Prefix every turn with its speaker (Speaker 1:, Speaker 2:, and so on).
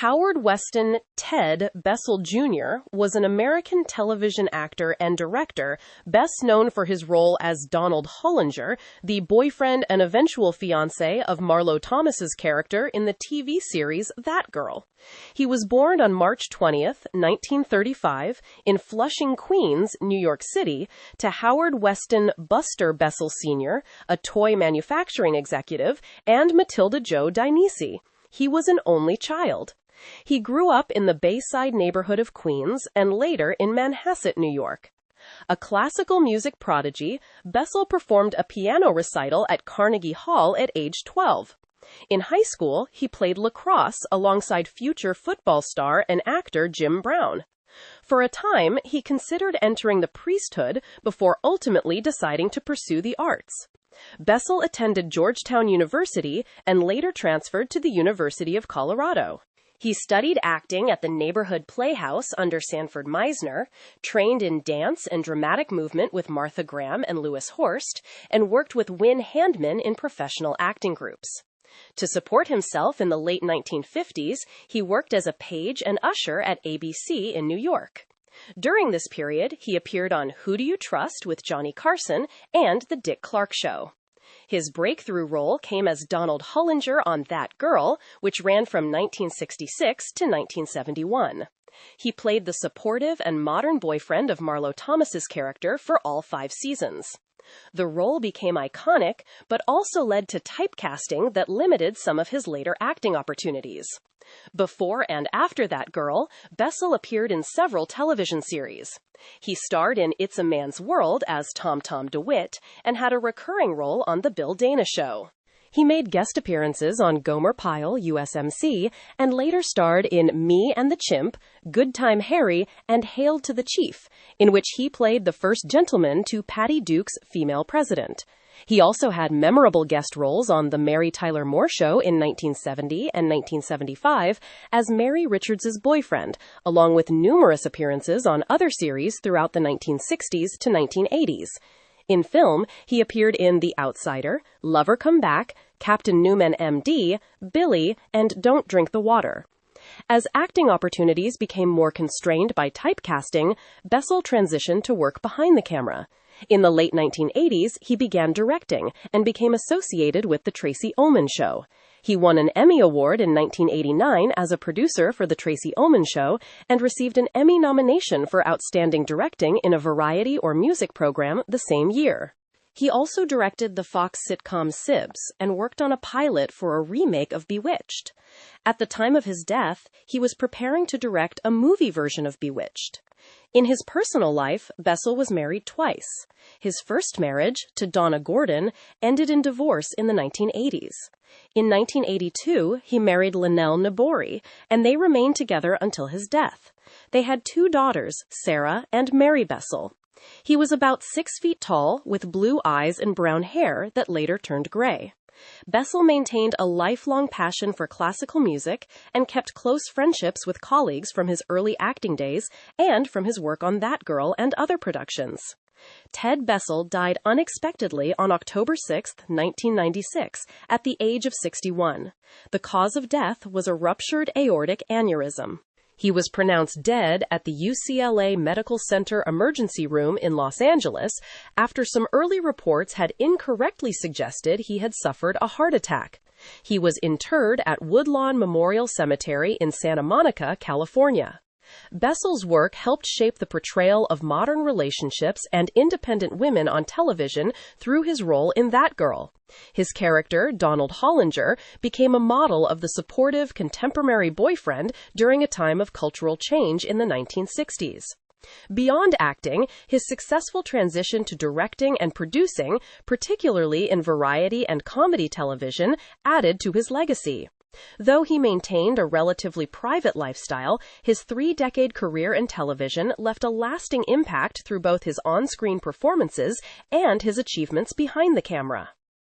Speaker 1: Howard Weston Ted Bessell Jr. was an American television actor and director, best known for his role as Donald Hollinger, the boyfriend and eventual fiancé of Marlo Thomas's character in the TV series That Girl. He was born on March 20th, 1935, in Flushing, Queens, New York City, to Howard Weston Buster Bessell Sr., a toy manufacturing executive, and Matilda Jo Dinesi. He was an only child. He grew up in the Bayside neighborhood of Queens and later in Manhasset, New York. A classical music prodigy, Bessell performed a piano recital at Carnegie Hall at age 12. In high school, he played lacrosse alongside future football star and actor Jim Brown. For a time, he considered entering the priesthood before ultimately deciding to pursue the arts. Bessell attended Georgetown University and later transferred to the University of Colorado. He studied acting at the Neighborhood Playhouse under Sanford Meisner, trained in dance and dramatic movement with Martha Graham and Louis Horst, and worked with Win Handman in professional acting groups. To support himself in the late 1950s, he worked as a page and usher at ABC in New York. During this period, he appeared on Who Do You Trust with Johnny Carson and The Dick Clark Show. His breakthrough role came as Donald Hollinger on That Girl, which ran from 1966 to 1971. He played the supportive and modern boyfriend of Marlo Thomas's character for all 5 seasons. The role became iconic, but also led to typecasting that limited some of his later acting opportunities. Before and after That Girl, Bessell appeared in several television series. He starred in It's a Man's World as Tom DeWitt and had a recurring role on The Bill Dana Show. He made guest appearances on Gomer Pyle, USMC, and later starred in Me and the Chimp, Good Time Harry, and Hail to the Chief, in which he played the first gentleman to Patty Duke's female president. He also had memorable guest roles on The Mary Tyler Moore Show in 1970 and 1975 as Mary Richards's boyfriend, along with numerous appearances on other series throughout the 1960s to 1980s. In film, he appeared in The Outsider, Lover Come Back, Captain Newman M.D., Billy, and Don't Drink the Water. As acting opportunities became more constrained by typecasting, Bessell transitioned to work behind the camera. In the late 1980s, he began directing and became associated with The Tracey Ullman Show. He won an Emmy Award in 1989 as a producer for The Tracey Ullman Show and received an Emmy nomination for Outstanding Directing in a Variety or Music program the same year. He also directed the Fox sitcom Sibs and worked on a pilot for a remake of Bewitched. At the time of his death, he was preparing to direct a movie version of Bewitched. In his personal life, Bessell was married twice. His first marriage, to Donna Gordon, ended in divorce in the 1980s. In 1982, he married Linnell Nabori, and they remained together until his death. They had 2 daughters, Sarah and Mary Bessell. He was about 6 feet tall, with blue eyes and brown hair that later turned gray. Bessell maintained a lifelong passion for classical music and kept close friendships with colleagues from his early acting days and from his work on That Girl and other productions. Ted Bessell died unexpectedly on October 6, 1996, at the age of 61. The cause of death was a ruptured aortic aneurysm. He was pronounced dead at the UCLA Medical Center emergency room in Los Angeles after some early reports had incorrectly suggested he had suffered a heart attack. He was interred at Woodlawn Memorial Cemetery in Santa Monica, California. Bessell's work helped shape the portrayal of modern relationships and independent women on television through his role in That Girl. His character, Donald Hollinger, became a model of the supportive contemporary boyfriend during a time of cultural change in the 1960s. Beyond acting, his successful transition to directing and producing, particularly in variety and comedy television, added to his legacy. Though he maintained a relatively private lifestyle, his 3-decade career in television left a lasting impact through both his on-screen performances and his achievements behind the camera.